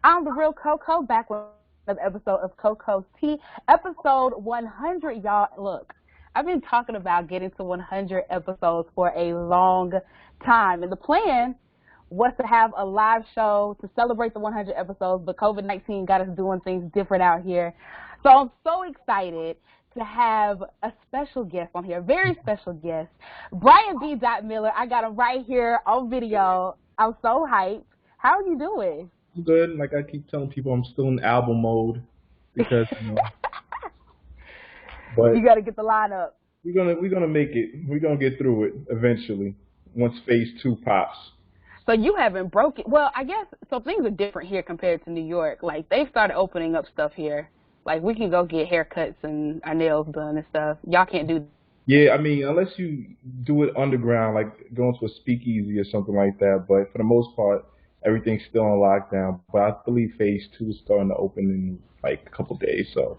I'm the real CoCo, back with another episode of CoCo's Tea, episode 100, y'all. Look, I've been talking about getting to 100 episodes for a long time, and the plan was to have a live show to celebrate the 100 episodes, but COVID-19 got us doing things different out here. So I'm so excited to have a special guest on here, a very special guest, Brian BDot Miller. I got him right here on video. I'm so hyped. How are you doing? I'm good. Like I keep telling people, I'm still in album mode because but You got to get the lineup. we're gonna make it. We're gonna get through it eventually once phase 2 pops. So you haven't broken. Well, I guess so. Things are different here compared to New York. Like they've started opening up stuff here. Like we can go get haircuts and our nails done and stuff. Y'all can't do. Yeah, I mean, unless you do it underground, like going to a speakeasy or something like that. But for the most part, everything's still on lockdown. But I believe phase 2 is starting to open in like a couple days, so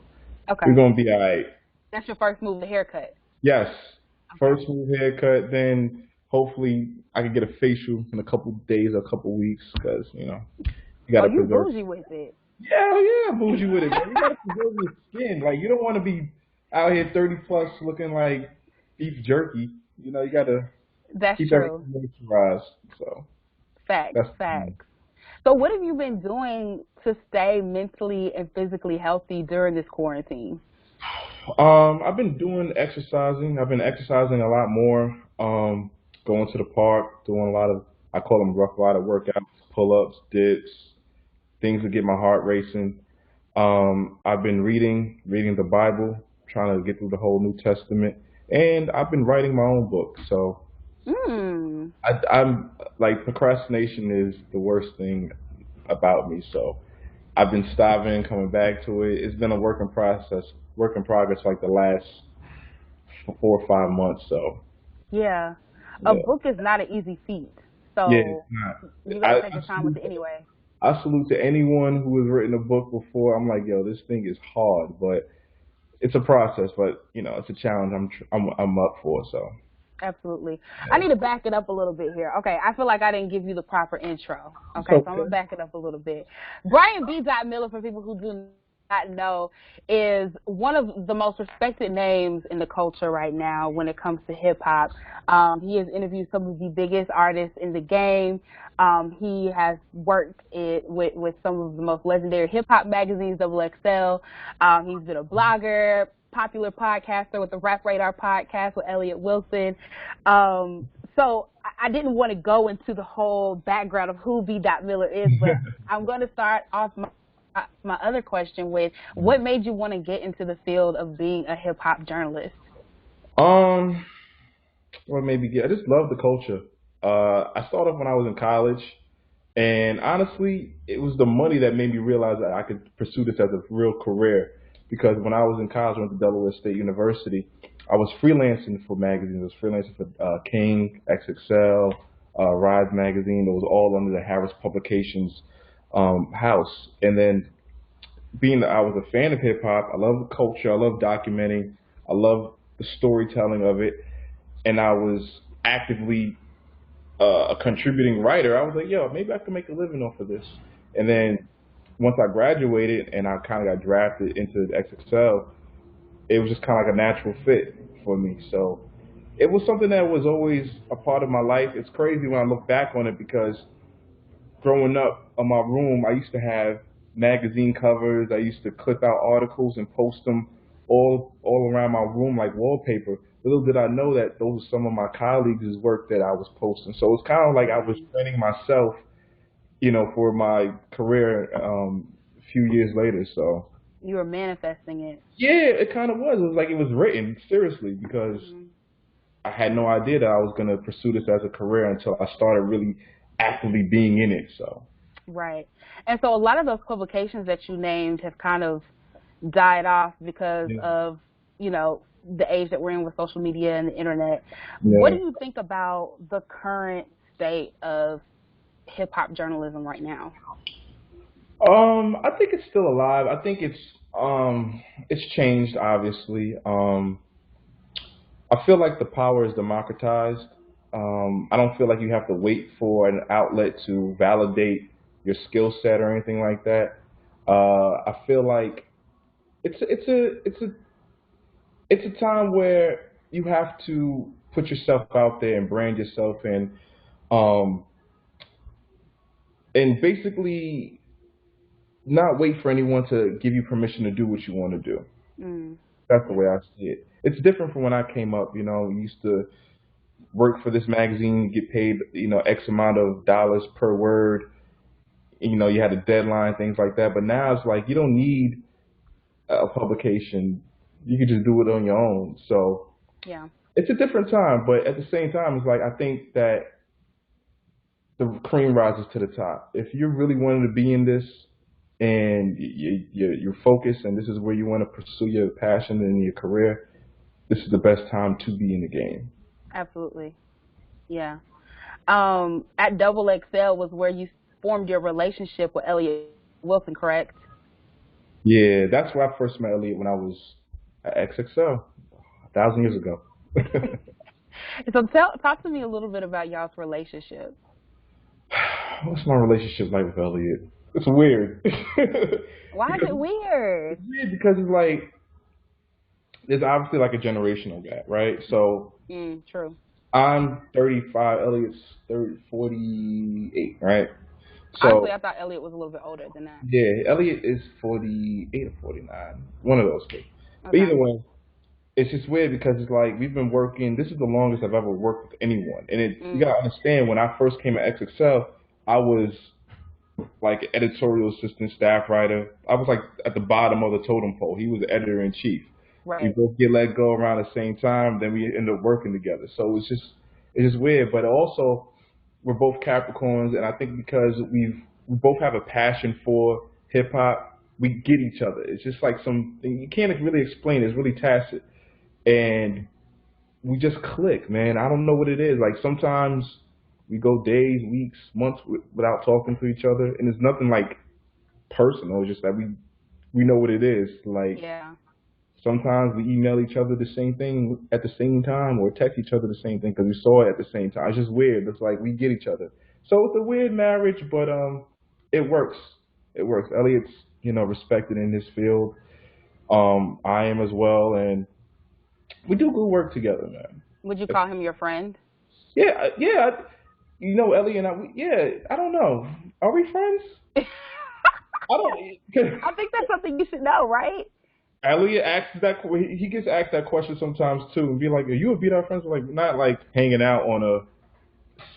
Okay, we're gonna be all right. that's your first move, the haircut. Yes, Okay. first move haircut, then hopefully I can get a facial in a couple days or a couple weeks because you Oh, gotta you preserve. bougie with it. Yeah, yeah, bougie with it, man. You gotta preserve your skin. Like you don't want to be out here 30 plus looking like beef jerky. You gotta That's keep true. everything moisturized. So Facts, that's facts. So what have you been doing to stay mentally and physically healthy during this quarantine? I've been doing exercising. I've been exercising a lot more. Going to the park, doing a lot of I call them rough rider workouts, pull ups, dips, things to get my heart racing. I've been reading the Bible, trying to get through the whole New Testament, and I've been writing my own book. So Hmm. I'm like procrastination is the worst thing about me. So I've been stopping, coming back to it. It's been a work in progress, like the last 4 or 5 months. So Yeah. A yeah, book is not an easy feat. yeah, it's So not. you got to I, take I your time with salute it anyway. I salute to anyone who has written a book before. I'm like, yo, this thing is hard, but it's a process. But it's a challenge. I'm up for. So Absolutely. I yeah. need to back it up a little bit here. Okay, I feel like I didn't give you the proper intro. It's Okay, so I'm okay. gonna back it up a little bit. Brian B. Miller, for people who do not know, is one of the most respected names in the culture right now when it comes to hip hop. He has interviewed some of the biggest artists in the game. He has worked with some of the most legendary hip hop magazines, Double XL. He's been a blogger, popular podcaster with the Rap Radar podcast with Elliot Wilson. So I didn't want to go into the whole background of who B. Miller is, but I'm going to start off my other question with what made you want to get into the field of being a hip hop journalist? Um, what made me get? I just love the culture. I started when I was in college, and honestly, it was the money that made me realize that I could pursue this as a real career. Because when I was in college, I went to Delaware State University. I was freelancing for magazines. I was freelancing for King, XXL, Rise magazine. It was all under the Harris Publications house. And then being that I was a fan of hip hop, I love the culture. I love documenting. I love the storytelling of it. And I was actively a contributing writer. I was like, yo, maybe I can make a living off of this. And then once I graduated and I kind of got drafted into the XXL, it was just kind of like a natural fit for me. So it was something that was always a part of my life. It's crazy when I look back on it because growing up in my room, I used to have magazine covers. I used to clip out articles and post them all around my room like wallpaper. Little did I know that those were some of my colleagues' work that I was posting. So it's kind of like I was training myself, for my career a few years later. So You were manifesting it. yeah, it kind of was. It was like it was written seriously because Hmm. I had no idea that I was going to pursue this as a career until I started really actively being in it. So Right. And so a lot of those publications that you named have kind of died off because yeah, of, the age that we're in with social media and the internet. What do yeah. you think about the current state of hip hop journalism right now? I think it's still alive. I think it's changed obviously. I feel like the power is democratized. I don't feel like you have to wait for an outlet to validate your skill set or anything like that. I feel like it's a time where you have to put yourself out there and brand yourself um and basically not wait for anyone to give you permission to do what you want to do. Mm. That's the Yeah. way I see it. It's different from when I came up. We used to work for this magazine, get paid, X amount of dollars per word. You had a deadline, things like that. But now it's like you don't need a publication. You can just do it on your own. So Yeah. it's a different time, but at the same time, it's like I think that the cream rises to the top. If you're really wanting to be in this and you're focused and this is where you want to pursue your passion and your career, this is the best time to be in the game. Absolutely. Yeah. At Double XL was where you formed your relationship with Elliot Wilson, correct? Yeah, that's where I first met Elliot when I was at XXL 1,000 years ago. So talk to me a little bit about y'all's relationship. What's my relationship like with Elliot? It's weird. Why is because it weird? it's weird because it's like there's obviously like a generational gap, right? So True. I'm 35, Elliot's 30, 48, right? Honestly, So I thought Elliot was a little bit older than that. yeah, Elliot is 48 or 49, one of those two. But Okay. either way, it's just weird because it's like we've been working. This is the longest I've ever worked with anyone, and you Mm, gotta understand when I first came at XXL, I was like editorial assistant, staff writer. I was like at the bottom of the totem pole. He was the editor in chief. We right. both get let go around the same time. Then we end up working together. So it's just weird. But also we're both Capricorns, and I think because we both have a passion for hip hop, we get each other. It's just like something you can't really explain. It's really tacit, and we just click, man. I don't know what it is. Like sometimes we go days, weeks, months without talking to each other, and it's nothing like personal. It's just that we know what it is. Like Yeah. sometimes we email each other the same thing at the same time, or text each other the same thing because we saw it at the same time. It's just weird. It's like we get each other. So it's a weird marriage, but it works. It works. Elliot's respected in his field. I am as well, and we do good work together, man. Would you call him your friend? Yeah, yeah. Ellie and I. Yeah, I don't know. Are we friends? I don't. Cause I think that's something you should know, right? Elliot asks that. He gets asked that question sometimes too, and be like, "Are you a BDot friends?" Like, not like hanging out on a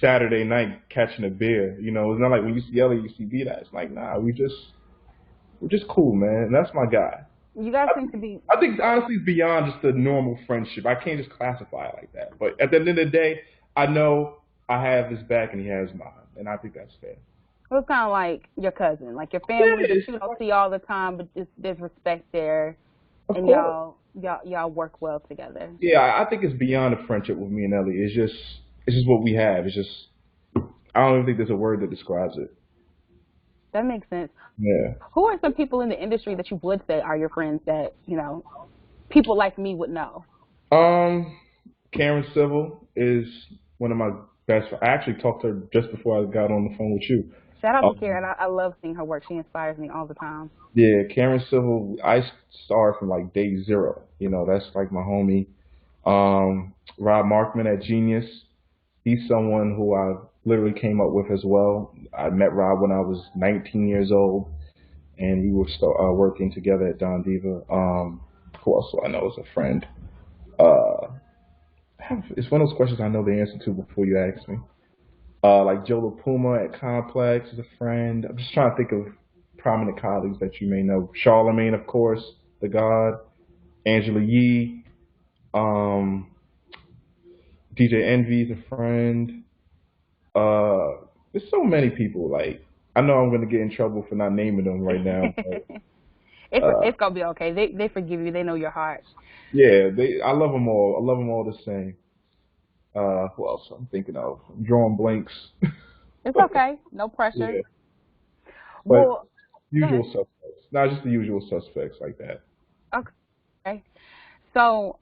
Saturday night catching a beer. It's not like when you see Elliot, you see BDot. It's like, nah, we're just cool, man. And that's my guy. You guys seem to be. I think honestly, it's beyond just a normal friendship. I can't just classify it like that. But at the end of the day, I know I have his back and he has mine, and I think that's fair. Well, it's kind of like your cousin, like your Yeah, family that you don't see all the time, but just there's respect there, of and course. y'all work well together. Yeah, I think it's beyond a friendship with me and Ellie. It's just what we have. It's just I don't even think there's a word that describes it. That makes sense. Yeah. Who are some people in the industry that you would say are your friends that people like me would know? Um, Karen Civil is one of my best. I actually talked to her just before I got on the phone with you. Shout out to Um, Karen. I love seeing her work. She inspires me all the time. yeah, Karen Civil. I saw her from like day zero. That's like my homie. Rob Markman at Genius. He's someone who I literally came up with as well. I met Rob when I was 19 years old, and we were working together at Don Diva. Who else do I know as a friend? Uh, it's one of those questions I know the answer to before you ask me. Like Joe LaPuma at Complex is a friend. I'm just trying to think of prominent colleagues that you may know. Charlemagne, of course, the God. Angela Yee. Um, DJ Envy's a friend. There's so many people. Like I know I'm gonna get in trouble for not naming them right now, but It's gonna be okay. They forgive you. They know your heart. yeah, I love them all. I love them all the same. Who else I'm thinking of? I'm drawing blanks. It's okay. No pressure. Yeah, but Well, go usual ahead. suspects. Not just the usual suspects like that. Okay. So,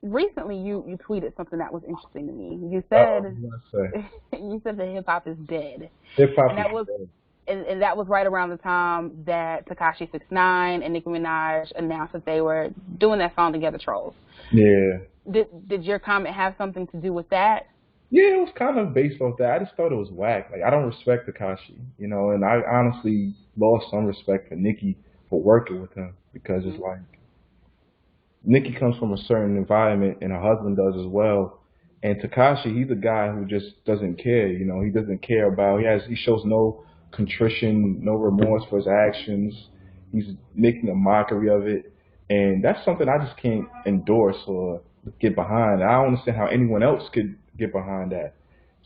recently you tweeted something that was interesting to me. You Oh, said what did I say? you said that hip hop is dead, Hip and hop is that was dead. and that was right around the time that Tekashi 6ix9ine and Nicki Minaj announced that they were doing that song together, Trolls. Yeah. Did your comment have something to do with that? Yeah, it was kind of based off that. I just thought it was whack. Like I don't respect Takashi, and I honestly lost some respect for Nicki for working with him because it's like Nicki comes from a certain environment and her husband does as well. And Takashi, he's a guy who just doesn't care. He doesn't care about. He shows no contrition, no remorse for his actions. He's making a mockery of it, and that's something I just can't endorse or get behind. I don't understand how anyone else could get behind that.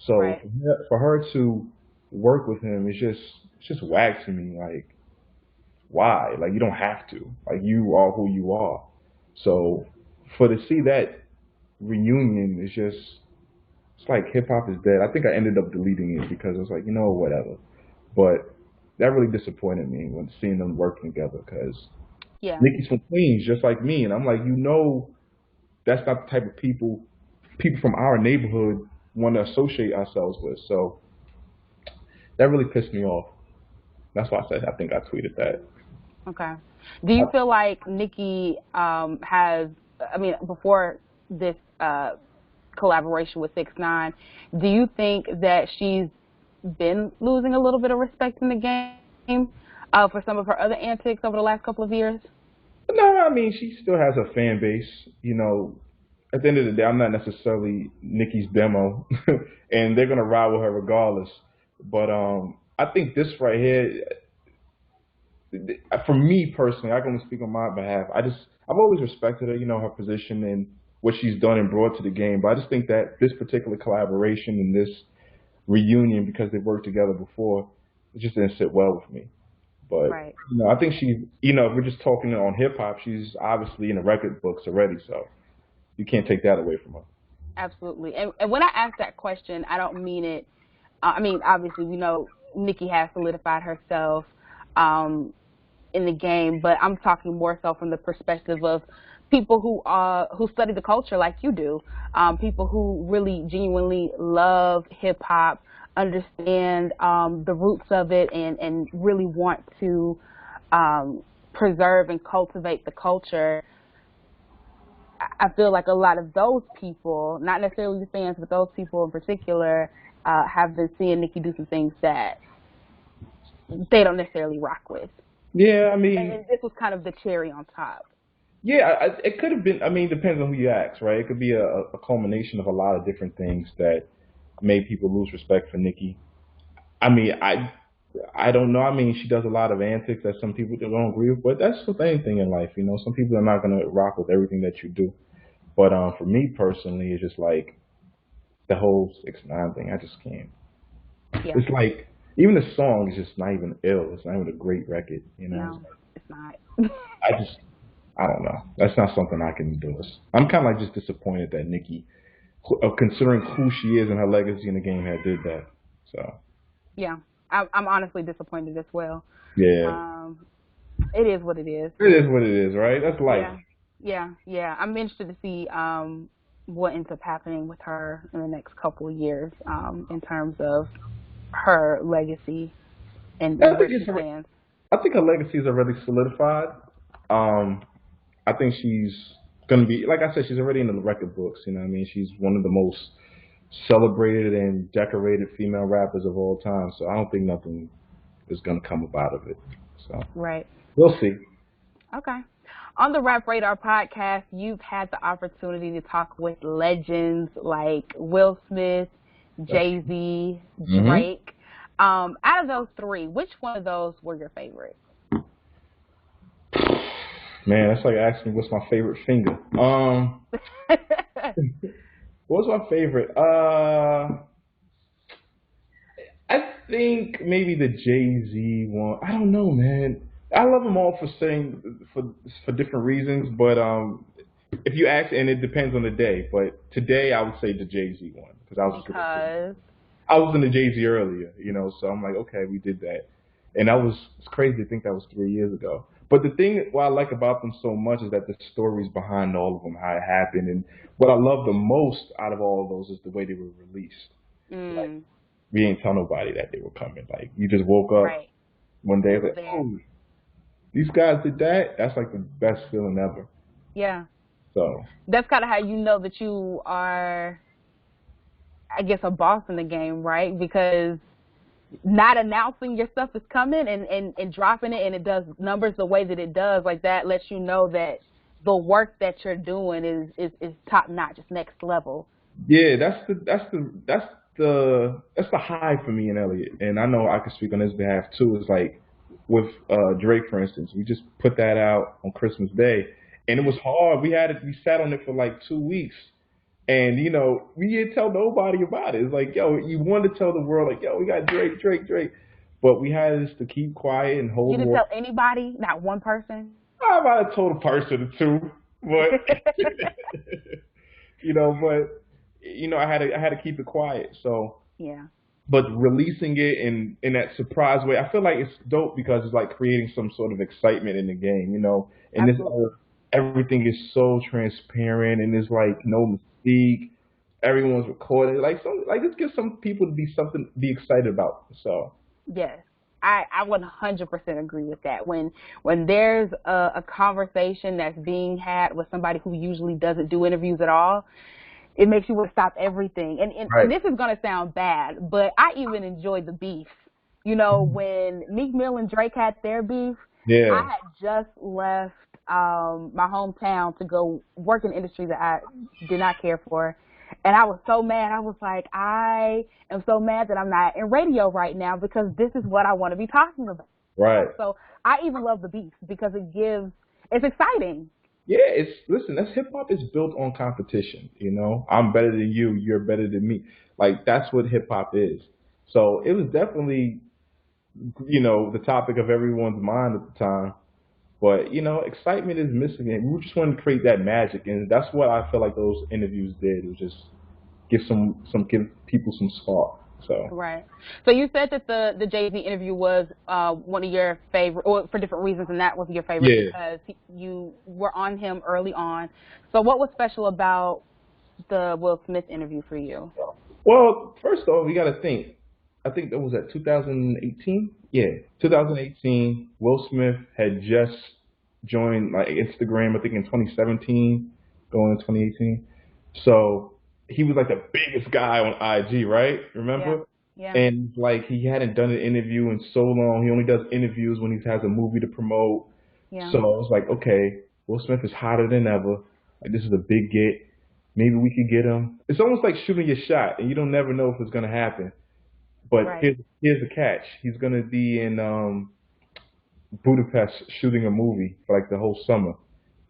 So Right. for her to work with him, it's just whack to me. Like why? Like you don't have to. Like you are who you are. So for to see that reunion is just it's like hip hop is dead. I think I ended up deleting it because I was like, whatever. But that really disappointed me when seeing them working together because Yeah. Nicki's from Queens just like me, and I'm like, that's not the type of people from our neighborhood want to associate ourselves with. So that really pissed me off. That's why I said I think I tweeted that. Okay. Do you feel like Nicki has? I mean, before this collaboration with 6ix9ine, do you think that she's been losing a little bit of respect in the game for some of her other antics over the last couple of years? No, I mean she still has a fan base. At the end of the day, I'm not necessarily Nicki's demo, and they're gonna ride with her regardless. But I think this right here, for me personally, I can only speak on my behalf. I've always respected her, her position and what she's done and brought to the game. But I just think that this particular collaboration and this reunion, because they've worked together before, it just didn't sit well with me. But Right. I think if we're just talking on hip hop, she's obviously in the record books already, so you can't take that away from her. Absolutely. And when I ask that question, I don't mean it. I mean, obviously, we know Nicki has solidified herself in the game, but I'm talking more so from the perspective of people who study the culture like you do, people who really genuinely love hip hop, understand the roots of it, and really want to preserve and cultivate the culture. I feel like a lot of those people, not necessarily the fans, but those people in particular, have been seeing Nicki do some things that they don't necessarily rock with. Yeah, I And mean, this was kind of the cherry on top. yeah, it could have been. I mean, depends on who you ask, right? It could be a culmination of a lot of different things that made people lose respect for Nicki. I mean, I don't know. I mean, she does a lot of antics that some people don't agree with, but that's with anything in life, Some people are not gonna rock with everything that you do. But for me personally, it's just like the whole 6ix9ine thing. I just can't. Yeah. It's like even the song is just not even ill. It's not even a great record. No, it's not. I just I don't know. That's not something I can do. I'm kind of like just disappointed that Nicki, considering who she is and her legacy in the game, had did that. So Yeah. I'm honestly disappointed as well. yeah, Um, it is what it is. it is what it is, right? That's life. Yeah. Yeah. Yeah. I'm interested to see what ends up happening with her in the next couple of years in terms of her legacy I and think where she stands. I think her legacy is already solidified. Um, I think she's gonna be, like I said, she's already in the record books. You know what I mean? She's one of the most celebrated and decorated female rappers of all time. So I don't think nothing is gonna come about of it. So Right. we'll see. Okay. On the Rap Radar podcast, you've had the opportunity to talk with legends like Will Smith, Jay-Z, Mm-hmm. Drake. Out of those three, which one of those were your favorite? Man, that's like asking what's my favorite finger. What's my favorite? I think maybe the Jay Z one. I don't know, man. I love them all for different reasons, but if you ask, and it depends on the day. But today, I would say the Jay Z one because Because I was in the Jay Z earlier, so I'm like, okay, we did that, and it's crazy to think that was 3 years ago. But the thing what I like about them so much is that the stories behind all of them, how it happened, and what I love the most out of all of those is the way they were released. Like mm, we didn't tell nobody that they were coming. Like you just woke up Right. one day It and was like, there. oh, these guys did that. That's like the best feeling ever. Yeah. So That's kind of how you know that you are, I guess, a boss in the game, right? Because not announcing your stuff is coming and dropping it and it does numbers the way that it does, like that lets you know that the work that you're doing is top notch, it's next level. yeah, that's the high for me and Elliot. And I know I can speak on his behalf too. It's like with Drake, for instance, we just put that out on Christmas Day, and it was hard. We sat on it for like 2 weeks, and we didn't tell nobody about it. It's like, yo, you want to tell the world, like, yo, we got Drake, Drake, Drake, but we had this to keep quiet and You hold didn't war. tell anybody, not one person. I might have told a person or two, but but I had to keep it quiet. So, Yeah, but releasing it in that surprise way, I feel like it's dope because it's like creating some sort of excitement in the game. In this absolutely. era, everything is so transparent and there's like no mystique. Everyone's recording. Like let's get some people to be excited about. So Yes, I 100% agree with that. When there's a conversation that's being had with somebody who usually doesn't do interviews at all, it makes you want to stop everything. And right, this is gonna sound bad, but I even enjoyed the beef. When Meek Mill and Drake had their beef, I yeah, had just left my hometown to go work in an industry that I did not care for. And I was so mad. I was like, I am so mad that I'm not in radio right now because this is what I want to be talking about. right. So I even love the beef because it's exciting. Yeah, listen, that's hip hop is built on competition. I'm better than you, you're better than me. Like that's what hip hop is. So it was definitely, the topic of everyone's mind at the time. But excitement is missing, and we just wanted to create that magic, and that's what I feel like those interviews did. It was just give people some spark. So Right. So you said that the Jay Z interview was one of your favorite, or for different reasons, and that was your favorite yeah. because you were on him early on. So what was special about the Will Smith interview for you? Well, first off, we got to think. I think that was at 2018. Yeah, 2018. Will Smith had just joined like Instagram. I think in 2017, going in 2018. So he was like the biggest guy on IG, right? Yeah. Remember? Yeah. And like he hadn't done an interview in so long. He only does interviews when he has a movie to promote. Yeah. So I was like, okay, Will Smith is hotter than ever. Like this is a big get. Maybe we could get him. It's almost like shooting your shot, and you don't never know if it's gonna happen. But Right. here's the catch. He's gonna be in Budapest shooting a movie for like the whole summer.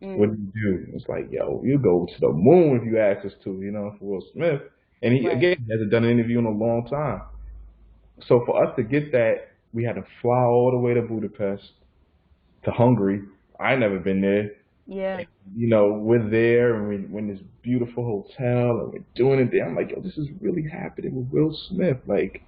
What do Mm. you do? It's like, yo, you go to the moon if you ask us to, for Will Smith. And he Right. again hasn't done an interview in a long time. So for us to get that, we had to fly all the way to Budapest, to Hungary. I never been there. Yeah. We're there and we're in this beautiful hotel and we're doing it there. I'm like, yo, this is really happening with Will Smith. Like,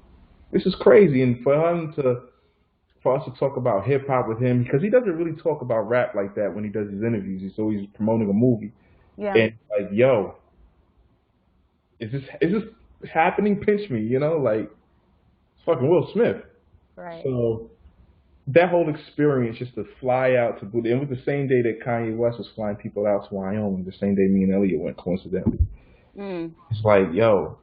this is crazy. And for us to talk about hip hop with him, because he doesn't really talk about rap like that when he does his interviews. He's always promoting a movie. Yeah. And like, yo, is this happening? Pinch me, like it's fucking Will Smith. Right. So that whole experience just to fly out to Buddha, and it was the same day that Kanye West was flying people out to Wyoming, the same day me and Elliot went, coincidentally. Mm. It's like, yo,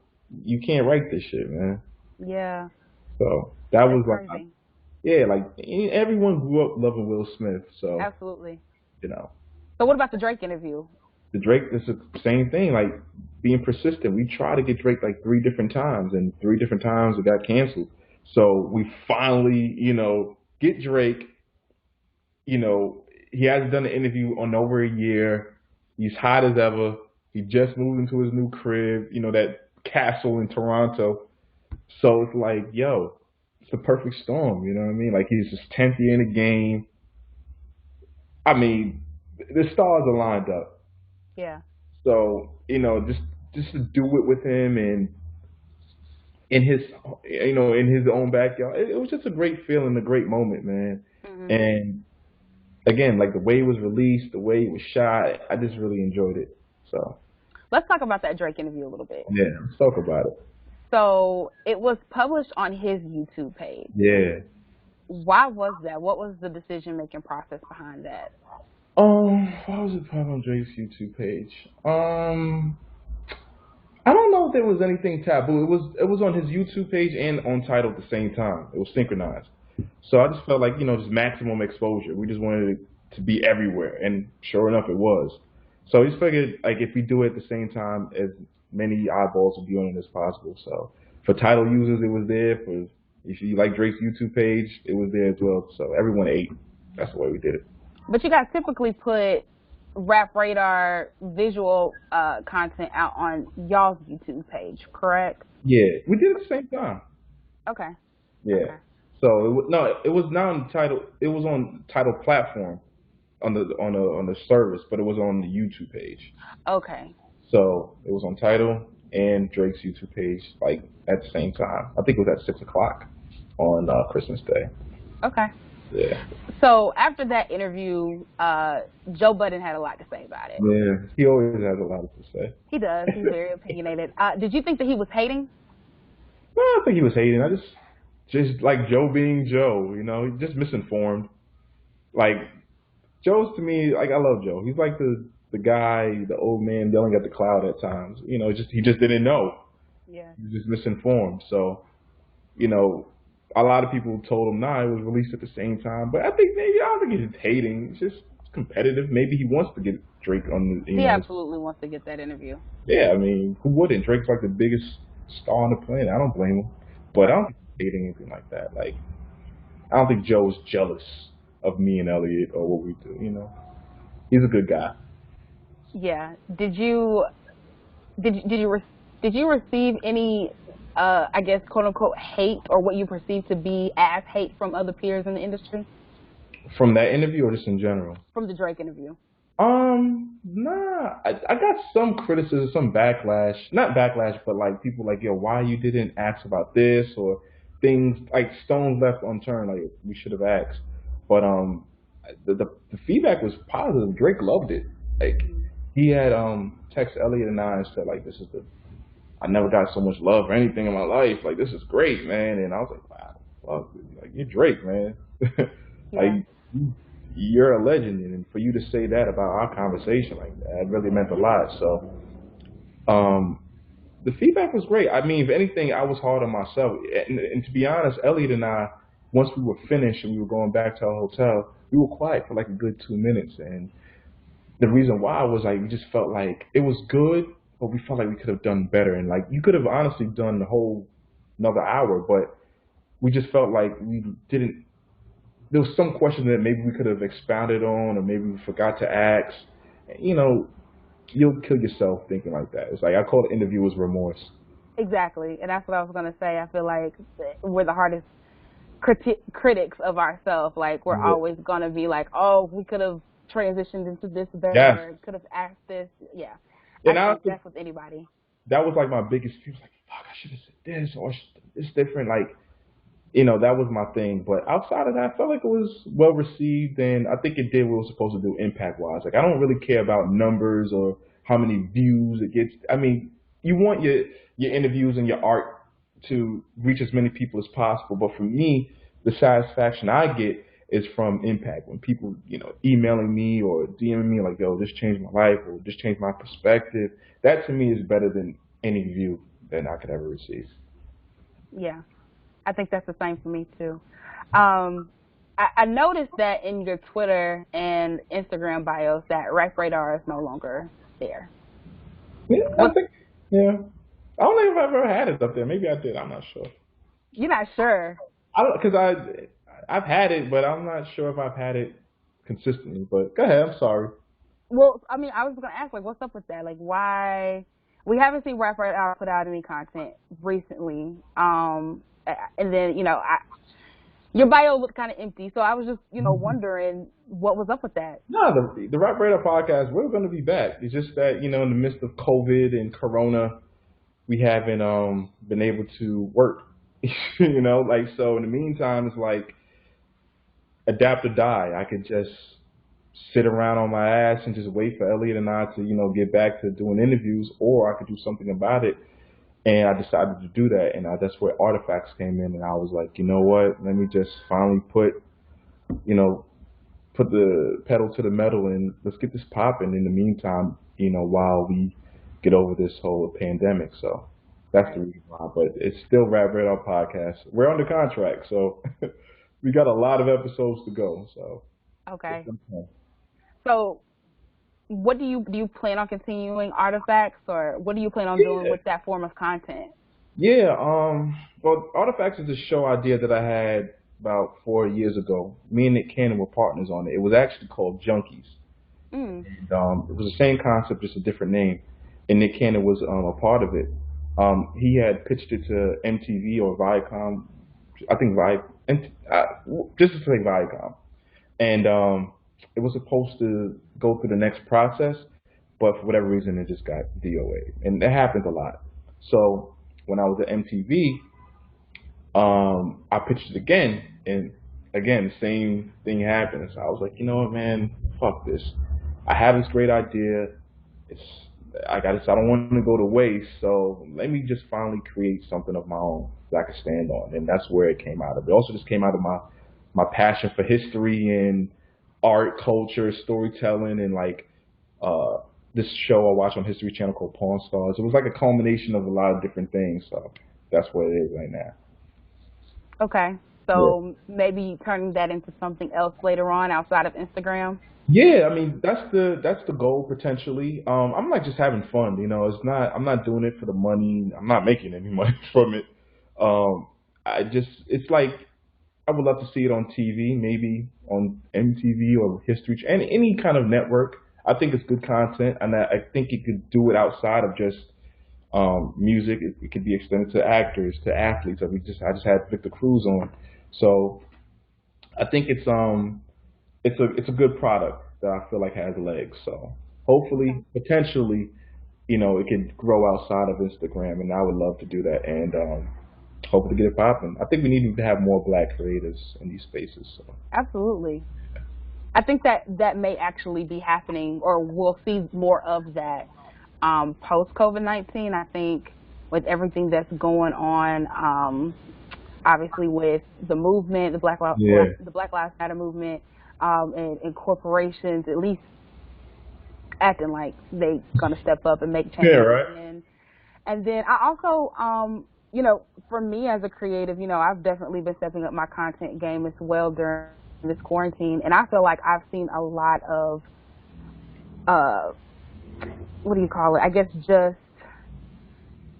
you can't write this shit, man. Yeah. So that That's was like, crazy. yeah, like everyone grew up loving Will Smith. So, Absolutely. you know, So what about the Drake interview? the Drake is the same thing, like being persistent. We tried to get Drake like 3 different times, and 3 different times it got canceled. So we finally, get Drake. He hasn't done an interview on over a year. He's hot as ever. He just moved into his new crib, that castle in Toronto. So it's like, yo, it's the perfect storm. You know what I mean? Like he's his 10th year in the game. I mean, the stars are lined up. Yeah. So just to do it with him and in his in his own backyard, it was just a great feeling, a great moment, man. Hmm. And again, like the way it was released, the way it was shot, I just really enjoyed it. So Let's talk about that Drake interview a little bit. yeah, let's talk about it. So it was published on his YouTube page. Yeah. Why was that? What was the decision-making process behind that? Why was it put on Drake's YouTube page? I don't know if there was anything taboo. It was on his YouTube page and on Tidal at the same time. It was synchronized. So I just felt like, just maximum exposure. We just wanted it to be everywhere, and sure enough, it was. So I just figured, like, if we do it at the same time, as many eyeballs would be on it as possible. So for Tidal users, it was there. For if you like Drake's YouTube page, it was there as well. So everyone ate. That's the way we did it. But you guys typically put Rap Radar visual content out on y'all's YouTube page, correct? Yeah, we did it at the same time. Okay. Yeah. Okay. So it was not on Tidal. It was on Tidal platform on the service, but it was on the YouTube page. Okay. So it was on Tidal and Drake's YouTube page, like at the same time. I think it was at 6 o'clock on Christmas Day. Okay. Yeah. So after that interview, Joe Budden had a lot to say about it. Yeah, he always has a lot to say. He does. He's very opinionated. Did you think that he was hating? No, I don't think he was hating. I just like Joe being Joe, just misinformed. Like Joe's to me, like I love Joe. He's like the guy, the old man yelling at the cloud at times. He just didn't know. Yeah. He was just misinformed. So, a lot of people told him, nah, it was released at the same time. But I don't think he's hating. It's just competitive. Maybe he wants to get Drake on the. He absolutely wants to get that interview. Yeah, I mean, who wouldn't? Drake's like the biggest star on the planet. I don't blame him. But I don't think he's hating anything like that. Like, I don't think Joe's jealous of me and Elliot or what we do. He's a good guy. Yeah. Did you receive any I guess quote unquote hate, or what you perceive to be as hate, from other peers in the industry? From that interview or just in general? From the Drake interview. Nah. I got some criticism, some backlash. Not backlash, but like people like, yo, why you didn't ask about this, or things like stones left unturned, like we should have asked. But the feedback was positive. Drake loved it. Like he had texted Elliot and I and said, like, I never got so much love for anything in my life. Like, this is great, man. And I was like, wow, fuck, like, you're Drake, man. Like, you're a legend. And for you to say that about our conversation, like, that really meant a lot. So, the feedback was great. I mean, if anything, I was hard on myself. And to be honest, Elliot and I, once we were finished and we were going back to our hotel, we were quiet for like a good 2 minutes. And the reason why was, like, we just felt like it was good, but we felt like we could have done better. And like, you could have honestly done the whole another hour, but we just felt like we didn't. There was some question that maybe we could have expounded on, or maybe we forgot to ask. You'll kill yourself thinking like that. It's like, I call it interviewer's remorse. Exactly, and that's what I was gonna say. I feel like we're the hardest critics of ourselves. Like, we're always gonna be like, oh, we could have transitioned into this better. Could have asked this. Yeah. And I think that's with anybody. That was like my biggest fear. Like, fuck, I should have said this, or it's different. Like, that was my thing. But outside of that, I felt like it was well received, and I think it did what it was supposed to do impact wise. Like, I don't really care about numbers or how many views it gets. I mean, you want your interviews and your art to reach as many people as possible. But for me, the satisfaction I get is from impact. When people, emailing me or DMing me like, yo, this changed my life, or this changed my perspective. That to me is better than any view that I could ever receive. Yeah, I think that's the same for me too. I noticed that in your Twitter and Instagram bios that Rap Radar is no longer there. Yeah, I think, yeah. I don't know if I've ever had it up there. Maybe I did. I'm not sure. You're not sure? I've had it, but I'm not sure if I've had it consistently. But go ahead. I'm sorry. Well, I mean, I was going to ask, like, what's up with that? Like, why? We haven't seen Rap Radar put out any content recently. And then, your bio looked kind of empty. So I was just, wondering what was up with that. No, the Rap Radar podcast, we're going to be back. It's just that, in the midst of COVID and Corona, we haven't been able to work. So in the meantime, it's like adapt or die. I could just sit around on my ass and just wait for Elliot and I to, get back to doing interviews, or I could do something about it. And I decided to do that, and that's where artifacts came in. And I was like, you know what? Let me just finally you know, put the pedal to the metal and let's get this popping. In the meantime, while we get over this whole pandemic. So that's the Right. reason why. But it's still Rap Radar podcast. We're under contract, so we got a lot of episodes to go. So it's Okay. okay. So, what do you plan on continuing artifacts, or what do you plan on doing Yeah. with that form of content? Yeah, well, Artifacts is a show idea that I had about 4 years ago. Me and Nick Cannon were partners on it. It was actually called Junkies. Mm. And it was the same concept, just a different name. And Nick Cannon was a part of it. He had pitched it to MTV or Viacom, I think just to say Viacom. And it was supposed to go through the next process, but for whatever reason, it just got DOA. And that happens a lot. So when I was at MTV, I pitched it again, and again, the same thing happened. So I was like, you know what, man, fuck this. I have this great idea. It's I don't want to go to waste. So let me just finally create something of my own that I can stand on, and that's where it came out of. It also just came out of my passion for history and art, culture, storytelling, and like uh, this show I watch on History Channel called Pawn Stars. It was like a culmination of a lot of different things. So that's what it is right now. Okay. Yeah. So maybe turning that into something else later on outside of Instagram. Yeah, I mean that's the goal potentially. I'm like just having fun, It's not I'm not doing it for the money. I'm not making any money from it. It's like I would love to see it on TV, maybe on MTV or History and any kind of network. I think it's good content, and I think it could do it outside of just music. It could be extended to actors, to athletes. I just had Victor Cruz on, so I think it's a good product that I feel like has legs. So Okay. hopefully, potentially, it can grow outside of Instagram, and I would love to do that. And hopefully get it popping. I think we need to have more black creators in these spaces. So Absolutely. I think that may actually be happening, or we'll see more of that post COVID-19. I think with everything that's going on, obviously with the movement, yeah, The Black Lives Matter movement, and corporations at least acting like they gonna step up and make yeah, changes. right. And then I also, for me as a creative, I've definitely been stepping up my content game as well during this quarantine, and I feel like I've seen a lot of, uh, what do you call it? I guess just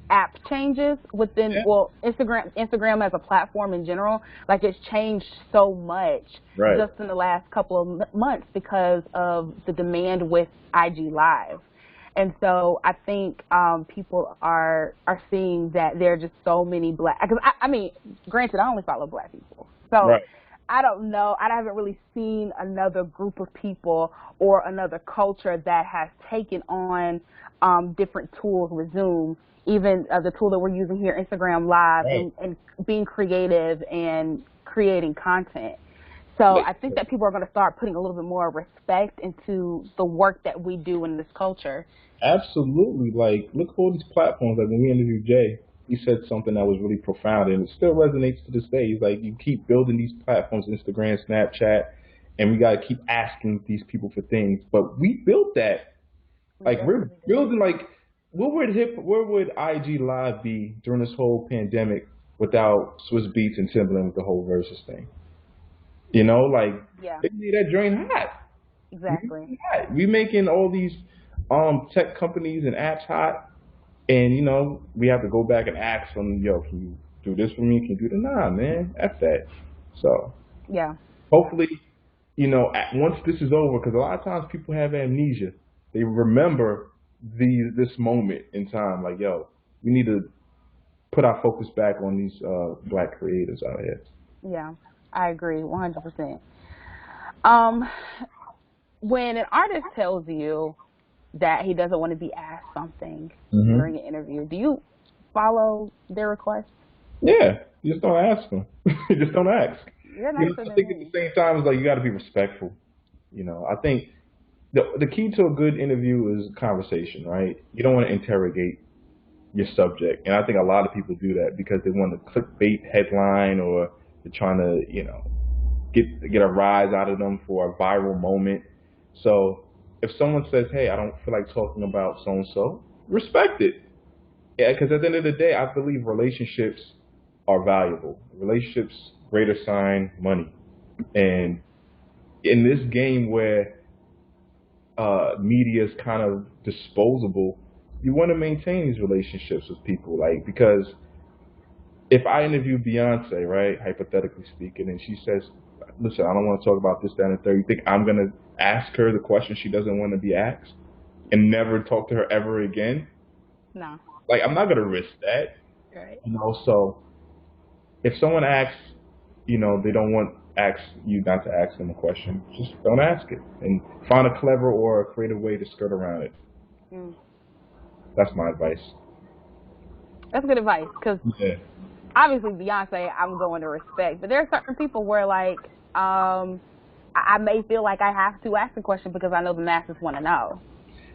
app changes within, Yeah, well, Instagram as a platform in general, like it's changed so much right. just in the last couple of months because of the demand with IG Live. And so I think people are seeing that there are just so many black, because I mean, granted, I only follow black people, so Right. I don't know. I haven't really seen another group of people or another culture that has taken on different tools with Zoom, even the tool that we're using here, Instagram Live, Right. and being creative and creating content. So I think that people are going to start putting a little bit more respect into the work that we do in this culture. Absolutely. Like, look at all these platforms. Like when we interviewed Jay, he said something that was really profound, and it still resonates to this day. He's like, you keep building these platforms, Instagram, Snapchat, and we got to keep asking these people for things. But we built that. We Like we're definitely did. building. Like, where would IG Live be during this whole pandemic without Swiss Beats and Timbaland with the whole versus thing? Like Yeah, they made that joint hot. We exactly. making hot. We making all these tech companies and apps hot, and we have to go back and ask them, yo, can you do this for me? Can you do that? Nah, man, f that. So Yeah. hopefully, once this is over, because a lot of times people have amnesia, they remember this moment in time. Like, yo, we need to put our focus back on these black creators out here. Yeah, I agree 100%. Um, when an artist tells you that he doesn't want to be asked something Hmm. during an interview, do you follow their request? Yeah, you just don't ask them. You just don't ask. You're nicer I than think at the me. same time, it's like you got to be respectful. I think the key to a good interview is conversation, right? You don't want to interrogate. your subject. And I think a lot of people do that because they want a clickbait headline, or they're trying to, get a rise out of them for a viral moment. So if someone says, "Hey, I don't feel like talking about so and so," respect it. Yeah, because at the end of the day, I believe relationships are valuable. Relationships greater sign money, and in this game where media is kind of disposable, you want to maintain these relationships with people, like, because if I interview Beyonce, right, hypothetically speaking, and she says, "Listen, I don't want to talk about this, that, and the third," you think I'm gonna ask her the question she doesn't want to be asked and never talk to her ever again? No. Like, I'm not gonna risk that, Right. So if someone asks, they don't want ask you not to ask them a question, just don't ask it and find a clever or a creative way to skirt around it. Mm. That's my advice. That's good advice, because Yeah. obviously Beyonce, I'm going to respect, but there are certain people where, like, I may feel like I have to ask a question because I know the masses want to know.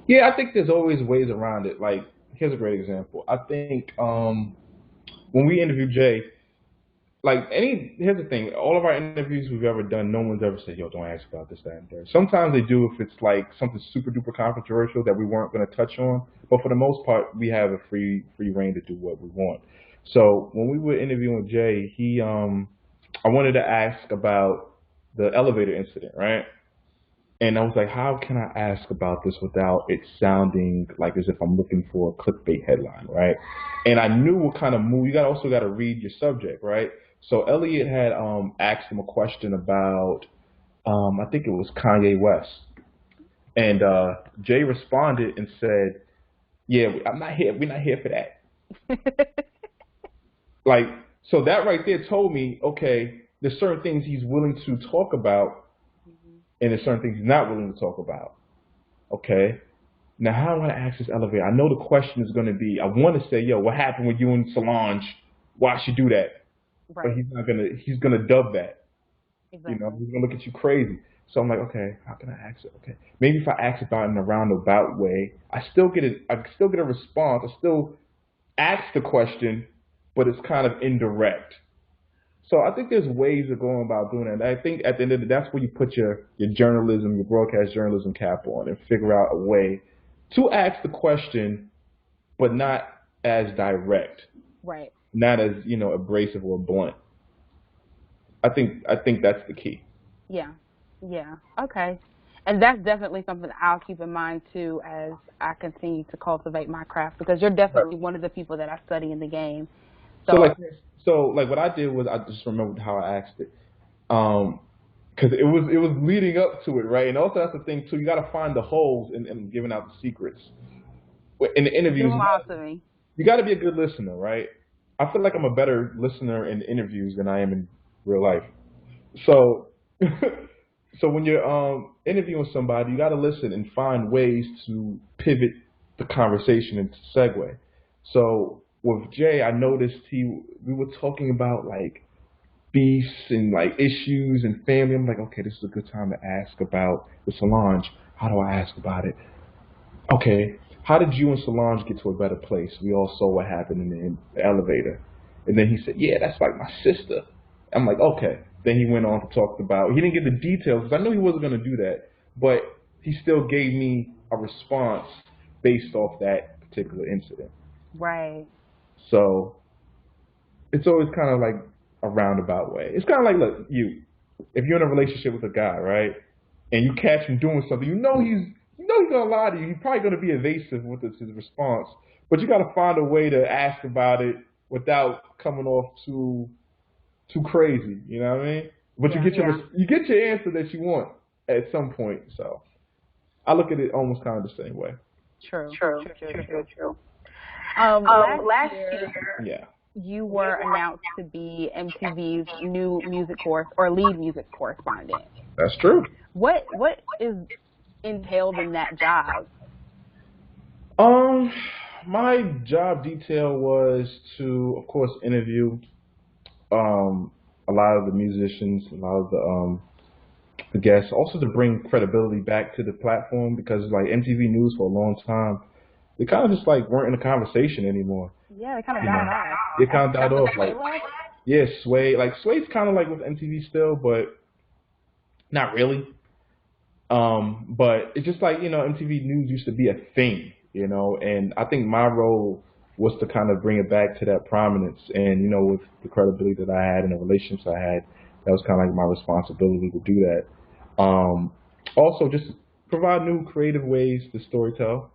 Yeah, I think there's always ways around it. Like, here's a great example. I think when we interviewed Jay, here's the thing, all of our interviews we've ever done, no one's ever said, "Yo, don't ask about this, that, and that." Sometimes they do if it's like something super duper controversial that we weren't going to touch on, but for the most part, we have a free reign to do what we want. So when we were interviewing Jay, I wanted to ask about the elevator incident, right? And I was like, how can I ask about this without it sounding like as if I'm looking for a clickbait headline, right? And I knew what kind of move, also got to read your subject, right? So Elliot had asked him a question about, I think it was Kanye West. And Jay responded and said, "Yeah, I'm not here. We're not here for that." Like, so that right there told me, okay, there's certain things he's willing to talk about, and there's certain things he's not willing to talk about. Okay. Now, how do I ask this elevator? I know the question is going to be, I want to say, "Yo, what happened with you and Solange? Why she do that?" But Right. he's not gonna. He's gonna dub that. Exactly. He's gonna look at you crazy. So I'm like, okay, how can I ask it? Okay, maybe if I ask about it in a roundabout way, I still get it. I still get a response. I still ask the question, but it's kind of indirect. So I think there's ways of going about doing it. And I think at the end of the day, that's where you put your journalism, your broadcast journalism cap on, and figure out a way to ask the question, but not as direct, Right. not as abrasive or blunt. I think that's the key. Yeah. Yeah. Okay. And that's definitely something I'll keep in mind too as I continue to cultivate my craft, because you're Right. definitely one of the people that I study in the game. So So, like what I did was I just remembered how I asked it. Because it was leading up to it, right? And also that's the thing too. You got to find the holes in giving out the secrets. In the give interviews, them all to me. you got to be a good listener, right? I feel like I'm a better listener in interviews than I am in real life. So, so when you're interviewing somebody, you got to listen and find ways to pivot the conversation and segue. So with Jay, I noticed we were talking about like beefs and like issues and family. I'm like, okay, this is a good time to ask about the Solange. How do I ask about it? Okay, how did you and Solange get to a better place? We all saw what happened in the elevator. And then he said, "Yeah, that's like my sister." I'm like, okay. Then he went on to talk about, he didn't give the details because I knew he wasn't going to do that, but he still gave me a response based off that particular incident. Right. So it's always kind of like a roundabout way. It's kind of like, look, if you're in a relationship with a guy, right, and you catch him doing something, he's gonna lie to you. He's probably gonna be evasive with his response, but you got to find a way to ask about it without coming off too crazy. You know what I mean? But Yeah. you get your answer that you want at some point. So I look at it almost kind of the same way. True. True, True. True. true, True. true, true. Last Last year, year, Yeah, you were announced to be MTV's new music course or lead music correspondent. that's true. What is entailed in that job? Um, my job detail was to, of course, interview a lot of the musicians, a lot of the guests, also to bring credibility back to the platform because like MTV News for a long time, they kind of just like weren't in the conversation anymore. Yeah, they kind of You know, died off. they kind of died After off. Sway Like, left? yeah, Sway. Like Sway's kind of like with MTV still, but not really. But it's just like, MTV News used to be a thing, and I think my role was to kind of bring it back to that prominence. And, with the credibility that I had and the relationships I had, that was kind of like my responsibility to do that. Also, just provide new creative ways to storytell.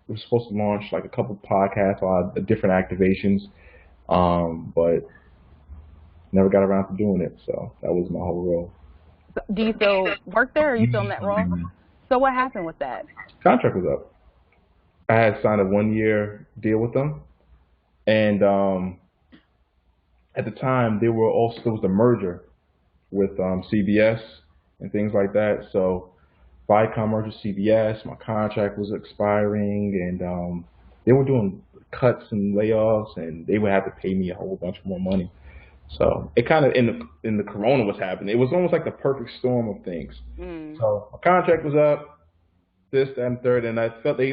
We're supposed to launch like a couple podcasts on different activations, but never got around to doing it. So that was my whole role. So, do you still work there, or are you still in that role? So what happened with that? Contract was up. I had signed a 1-year deal with them, and at the time there was a merger with CBS and things like that. So Viacom merged with CBS. My contract was expiring, and they were doing cuts and layoffs, and they would have to pay me a whole bunch more money. So it kind of in the Corona was happening. It was almost like the perfect storm of things. So my contract was up, this, that, and third, and I felt they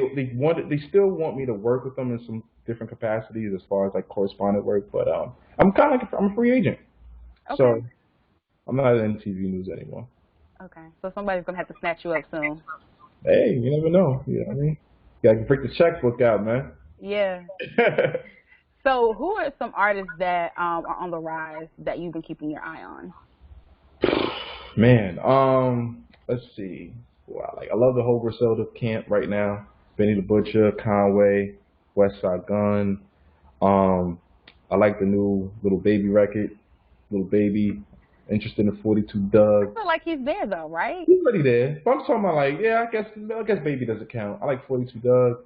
still want me to work with them in some different capacities as far as like correspondent work. But I'm kind of like I'm a free agent, so I'm not at MTV News anymore. Okay, so somebody's gonna have to snatch you up soon. Hey, you never know. You know what I mean? You gotta break the checkbook out, man. Yeah. So who are some artists that are on the rise that you've been keeping your eye on? Man, let's see. Wow, I love the whole Griselda camp right now. Benny the Butcher, Conway, West Side Gun. I like the new Little Baby record. Little Baby. Interested in 42 Doug. I feel like he's there though, right? He's already there. But I'm talking about I guess Baby doesn't count. I like 42 Doug.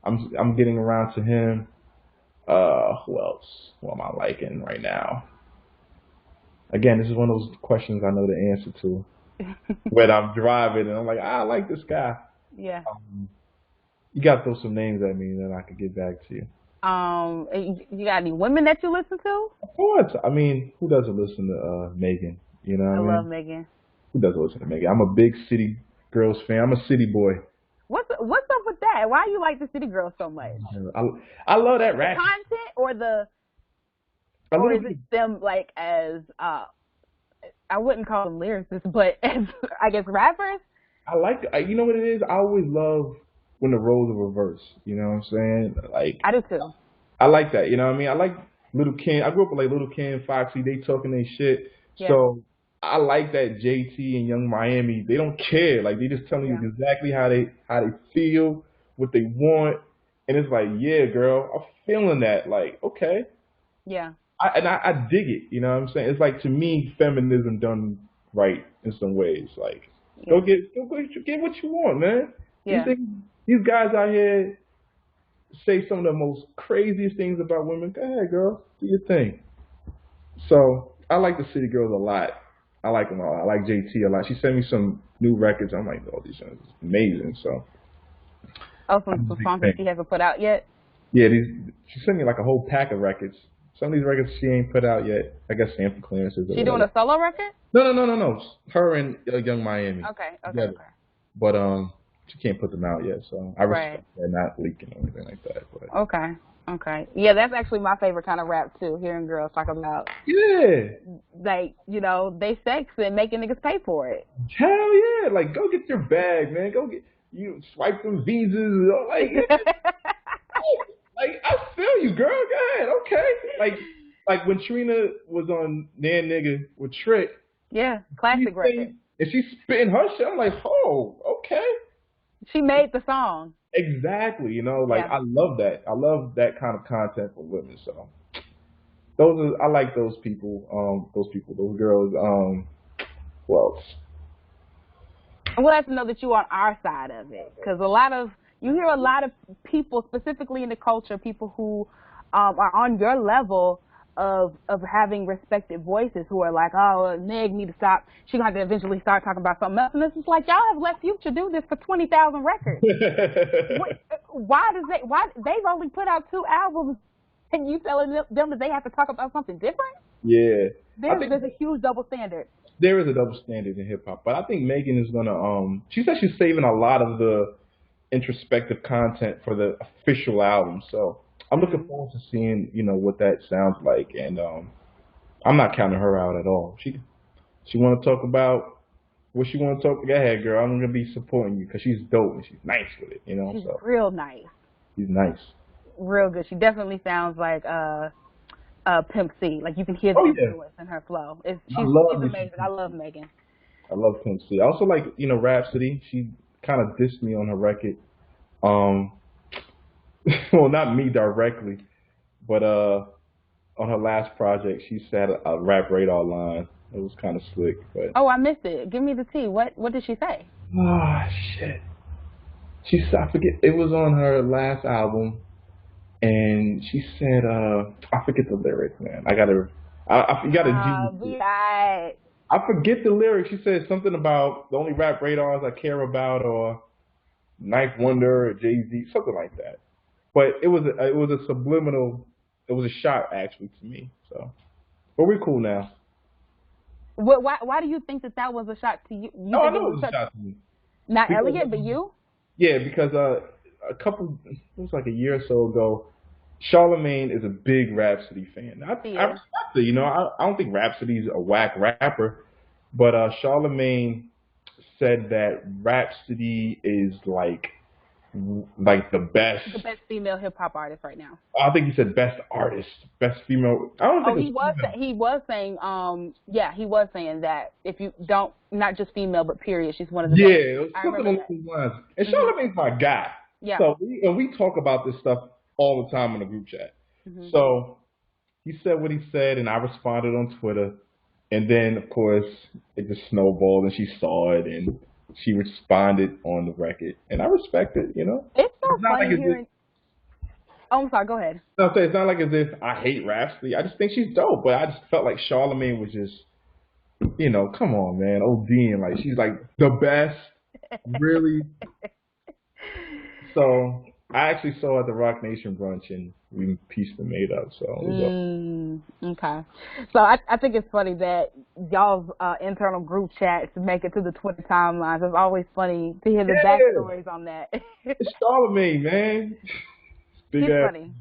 I'm getting around to him. Who else? What am I liking right now? Again, this is one of those questions I know the answer to. When I'm driving and I'm like, I like this guy. Yeah. You got to throw some names at me and then I can get back to you. You got any women that you listen to? Of course. I mean, who doesn't listen to Megan? You know what I mean? I love Megan. Who doesn't listen to Megan? I'm a big City Girls fan. I'm a city boy. What's up with that? Why you like the City Girls so much? I love that rap content or is it them like as I wouldn't call them lyricists, but as I guess rappers? I like you know what it is? I always love when the roles are reversed. You know what I'm saying? Like I do too. I like that. You know what I mean? I like Little Kim. I grew up with like Little Kim, Foxy. They talking their shit. Yeah. So I like that JT and Young Miami. They don't care. Like they just telling you exactly how they feel, what they want, and it's like, yeah, girl, I'm feeling that. Like, okay. Yeah. I dig it. You know what I'm saying? It's like to me, feminism done right in some ways. Like, go get what you want, man. Yeah. These guys out here say some of the most craziest things about women. Go ahead, girl, do your thing. So I like the City Girls a lot. I like them all. I like JT a lot. She sent me some new records. I'm like, oh, these are amazing. So. Some songs that she hasn't put out yet. Yeah, she sent me like a whole pack of records. Some of these records she ain't put out yet. I guess sample clearances. She doing a solo record? No. Her and Young Miami. Okay. But she can't put them out yet, so I respect they're not leaking or anything like that. But. Okay. Yeah, that's actually my favorite kind of rap too. Hearing girls talk about like they sex and making niggas pay for it. Hell yeah! Like go get your bag, man. Go get swipe them visas. Like I feel you, girl. Go ahead, okay. Like when Trina was on Nan Nigga with Trick. Yeah, classic record. And she's spitting her shit. I'm like, oh, okay. She made the song. Exactly, I love that. I love that kind of content for women. So I like those people. Those girls. Who else? I'm glad to know that you're on our side of it, because you hear a lot of people, specifically in the culture, people who are on your level of having respected voices, who are like, oh, Meg need to stop. She's gonna have to eventually start talking about something else. And it's just like, y'all have let Future do this for 20,000 records. Why they've only put out 2 albums, and you telling them that they have to talk about something different? Yeah, There's a huge double standard. there is a double standard in hip hop, but I think Megan is gonna. She said she's saving a lot of the introspective content for the official album, so I'm looking Mm. forward to seeing what that sounds like, and I'm not counting her out at all. She want to talk about what she want to talk. Go ahead, girl. I'm gonna be supporting you because she's dope and she's nice with it. She's So real nice, she's nice. real good. She definitely sounds like Pimp C. Like you can hear the Oh yeah, influence in her flow. I She's love me some amazing. I Pimp love C. Megan. I love Pimp C. I also like Rhapsody. She kind of dissed me on her record. Um, well, not me directly, but on her last project, she said a rap radar line. It was kind of slick, but Oh, I missed it. Give me the tea. What did she say? ah shit. I forget. It was on her last album, and she said, I forget the lyrics, man. You gotta genius it. BDot. I forget the lyrics. She said something about the only rap radars I care about, or Knife Wonder, or Jay Z, something like that. But it was a subliminal. It was a shot actually to me. So, but we're cool now. Why do you think that was a shot to you? You Oh, I think it know was it was a shot to me not because Elliot, but you? yeah, because it was like a year or so ago. Charlemagne is a big Rhapsody fan. I Yeah. respect it. I don't think Rhapsody's a whack rapper, but Charlemagne said that Rhapsody is like the best. The best female hip hop artist right now. I think he said best artist, best female. I don't Oh, think it was female. he was saying yeah, he was saying that if you don't, not just female but period, she's one of the Yeah, best. it was I something remember along that. those lines. And Charlemagne's my guy. Yeah. So we talk about this stuff all the time in the group chat. Hmm. So he said what he said, and I responded on Twitter. And then, of course, it just snowballed, and she saw it, and she responded on the record. And I respect it. It's so It's not like funny as if, hearing. Oh, I'm sorry. Go ahead. no, I'm saying it's not like as if I hate Rhapsody. I just think she's dope, but I just felt like Charlemagne was just, come on, man, ODing. Like, she's like the best, really. So I actually saw her at the Rock Nation brunch, and we pieced and made up. So it was Okay. So I think it's funny that y'all's internal group chats make it to the Twitter timelines. It's always funny to hear the yeah, backstories on that. it's Charlemagne, man. Big He's ass. funny.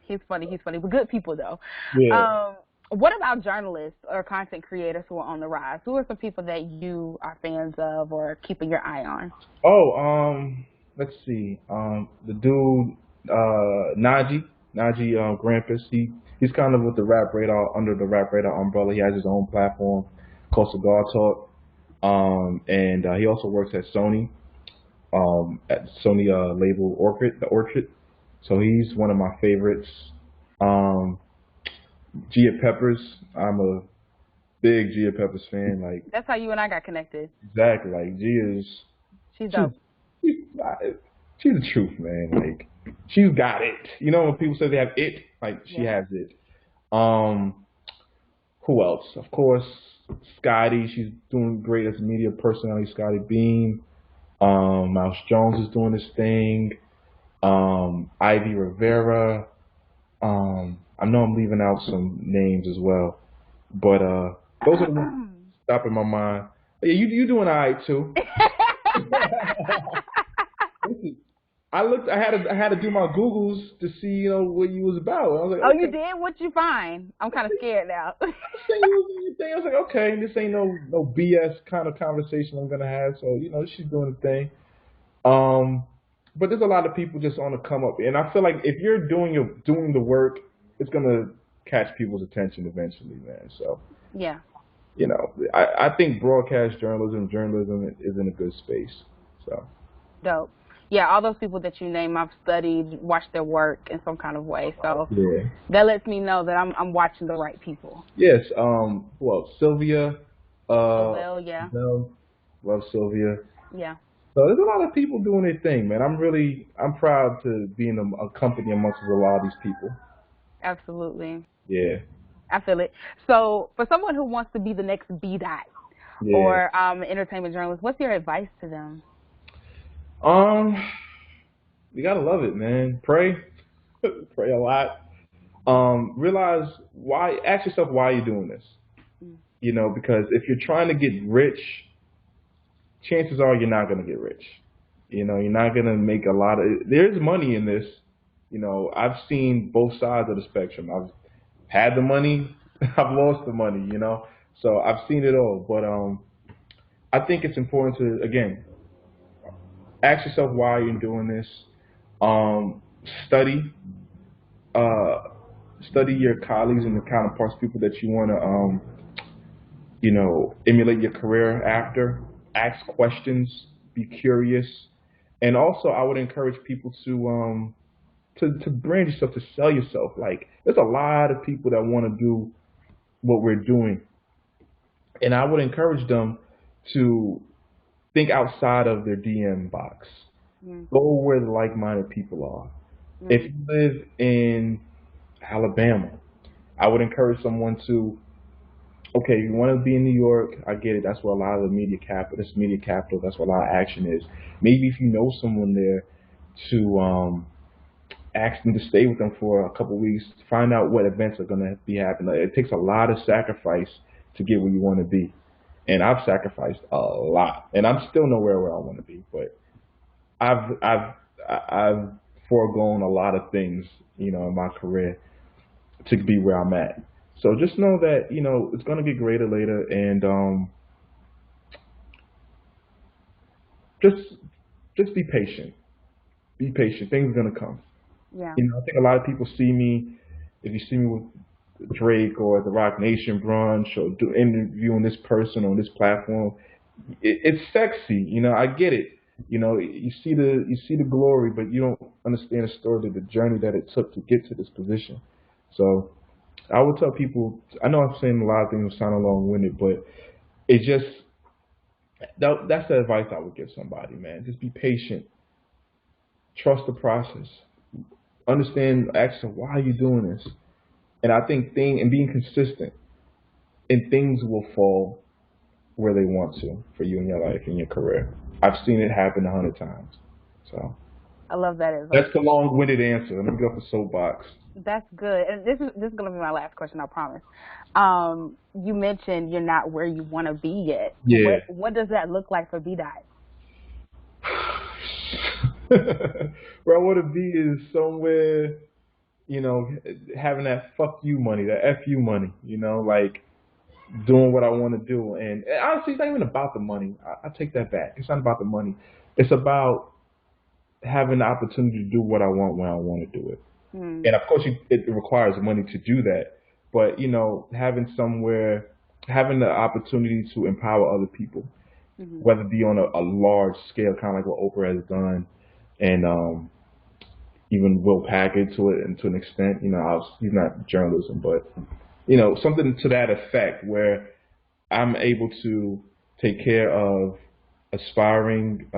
He's funny. He's funny. We're good people, though. Yeah. What about journalists or content creators who are on the rise? Who are some people that you are fans of or keeping your eye on? Oh, let's see. The dude, Najee Grampus. He's kind of with the Rap Radar, under the Rap Radar umbrella. He has his own platform called Cigar Talk. And he also works at Sony, at Sony label The Orchard. So he's one of my favorites. Gia Peppers. I'm a big Gia Peppers fan. Like, That's how you and I got connected. exactly. Like, Gia's. She's dope. She's the truth, man. Like, she's got it. When people say they have it, like, she has it. Who else? Of course, Scotty. She's doing great as a media personality. Scotty Beam. Mouse Jones is doing his thing. Ivy Rivera. I know I'm leaving out some names as well, but those are the ones that stop in my mind. But yeah, you doing all right too. Listen, I had to do my Googles to see what you was about. I was like, Oh, okay. you did? What'd you find? I'm kind of scared now. I was like, okay, this ain't no BS kind of conversation I'm gonna have. So she's doing the thing. But there's a lot of people just on the come up, and I feel like if you're doing the work, it's gonna catch people's attention eventually, man. So Yeah. I think broadcast journalism is in a good space. So Dope. Yeah, all those people that you name, I've studied, watched their work in some kind of way. So yeah, that lets me know that I'm watching the right people. yes. Well, Sylvia. Well, yeah. Love Sylvia. Yeah. So there's a lot of people doing their thing, man. I'm proud to be in a company amongst a lot of these people. Absolutely. Yeah. I feel it. So for someone who wants to be the next BDot or entertainment journalist, what's your advice to them? You gotta love it, man. Pray, pray a lot. Realize ask yourself why you're doing this. because if you're trying to get rich, chances are you're not going to get rich. You're not going to make a lot of. There's money in this. I've seen both sides of the spectrum. I've had the money, I've lost the money. So I've seen it all. But I think it's important to again ask yourself why you're doing this. Um, study, uh, study your colleagues and the counterparts, people that you want to emulate your career after. Ask questions, be curious, and also I would encourage people to brand yourself, to sell yourself. Like there's a lot of people that want to do what we're doing, and I would encourage them to think outside of their DM box. Mm. Go where the like-minded people are. If Mm. you live in Alabama, I would encourage someone to okay, you want to be in New York, I get it. That's where a lot of the media capital, that's where a lot of action is. Maybe if you know someone there to ask them to stay with them for a couple of weeks, find out what events are going to be happening. It takes a lot of sacrifice to get where you want to be. And I've sacrificed a lot. And I'm still nowhere where I want to be, but I've foregone a lot of things, in my career to be where I'm at. So just know that it's gonna get greater later, and just just be patient. Be patient. Things are gonna come. Yeah. I think a lot of people see me. If you see me with Drake or the Rock Nation brunch or interviewing this person on this platform, it's sexy. I get it. You see the glory, but you don't understand the story, the journey that it took to get to this position. So I would tell people. I know I'm saying a lot of things that sound long-winded, but it just that's the advice I would give somebody, man. Just be patient, trust the process, understand, ask them why are you doing this, and I think and being consistent, and things will fall where they want to for you in your life, in your career. I've seen it happen 100 times. So I love that advice. that's the long-winded answer. Let me get off the soapbox. That's good. And this is gonna be my last question, I promise. You mentioned you're not where you want to be yet. Yeah. What does that look like for BDot? Where I want to be is somewhere, having that fuck you money, that fu money, like doing what I want to do. And honestly, it's not even about the money. I take that back. It's not about the money. It's about having the opportunity to do what I want when I want to do it. Hmm. And of course, it requires money to do that. But having the opportunity to empower other people, Hmm. whether it be on a large scale, kind of like what Oprah has done, and even Will Packard to it, and to an extent. He's not journalism, but something to that effect, where I'm able to take care of aspiring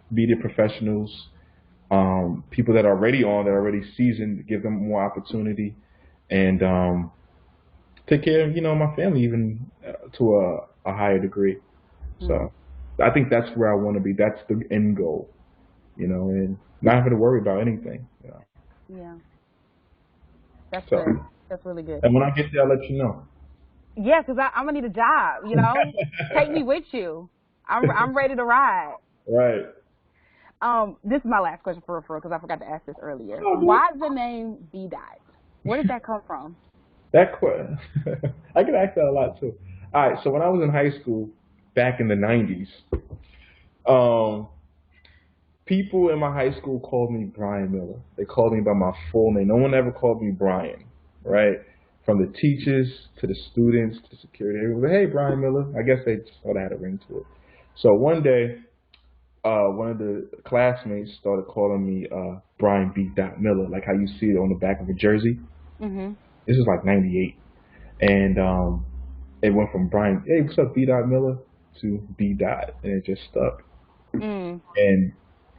media professionals, people that are that are already seasoned, give them more opportunity, and take care of my family even to a higher degree. Hmm. So I think that's where I want to be. That's the end goal, and not having to worry about anything. Yeah, that's So, good. That's really good. and when I get there, I'll let you know. Yeah, because I'm gonna need a job. Take me with you. I'm ready to ride. Right. This is my last question for real, because I forgot to ask this earlier. Oh, dude. Why the name BDot? Where did that come from? I get asked that a lot too. All right, so when I was in high school back in the '90s, um, people in my high school called me Brian Miller. They called me by my full name. No one ever called me Brian, right? From the teachers to the students to the security, everyone was, hey, Brian Miller. I guess they just thought I had a ring to it. So one day, one of the classmates started calling me Brian B. Miller, like how you see it on the back of a jersey. Hmm. This was like '98, and it went from Brian, hey, what's up, B. Miller, to B. And it just stuck. Mm. And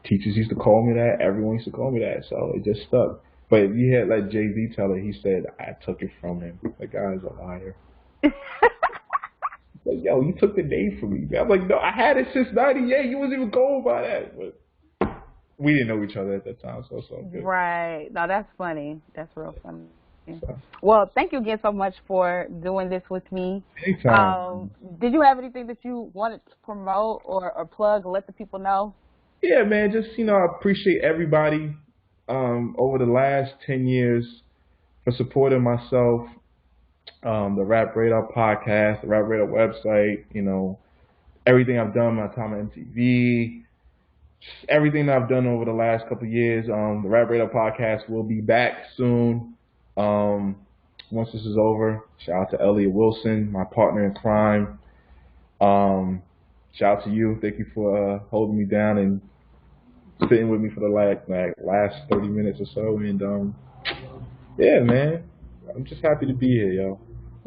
teachers used to call me that. Everyone used to call me that, so it just stuck. But you had like Jay-Z tell it. He said I took it from him. The guy's a liar. Like, yo, you took the name from me. I'm like, no, I had it since '98. You wasn't even going by that. But we didn't know each other at that time, so it's all good. Right. No, that's funny. That's real funny. So, Well, thank you again so much for doing this with me. anytime. Did you have anything that you wanted to promote or plug or let the people know? Yeah, man. Just I appreciate everybody over the last 10 years for supporting myself, the Rap Radar podcast, the Rap Radar website. Everything I've done, my time at MTV, everything that I've done over the last couple of years. The Rap Radar podcast will be back soon. Um, once this is over, shout out to Elliot Wilson, my partner in crime. Um, shout out to you. Thank you for holding me down and sitting with me for the last 30 minutes or so. And yeah, man, I'm just happy to be here, yo.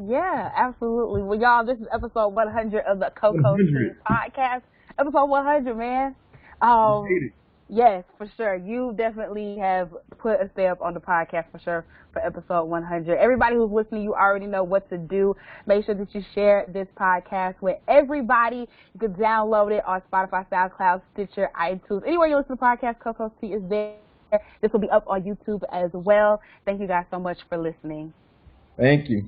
Yeah, absolutely. Well, y'all, this is episode 100 of the CoCo 100. Stream podcast. Episode 100, man. We made it. Yes, for sure. You definitely have put a stamp on the podcast for sure for episode 100. Everybody who's listening, you already know what to do. Make sure that you share this podcast with everybody. You can download it on Spotify, SoundCloud, Stitcher, iTunes. Anywhere you listen to podcasts, CoCo T is there. This will be up on YouTube as well. Thank you guys so much for listening. Thank you.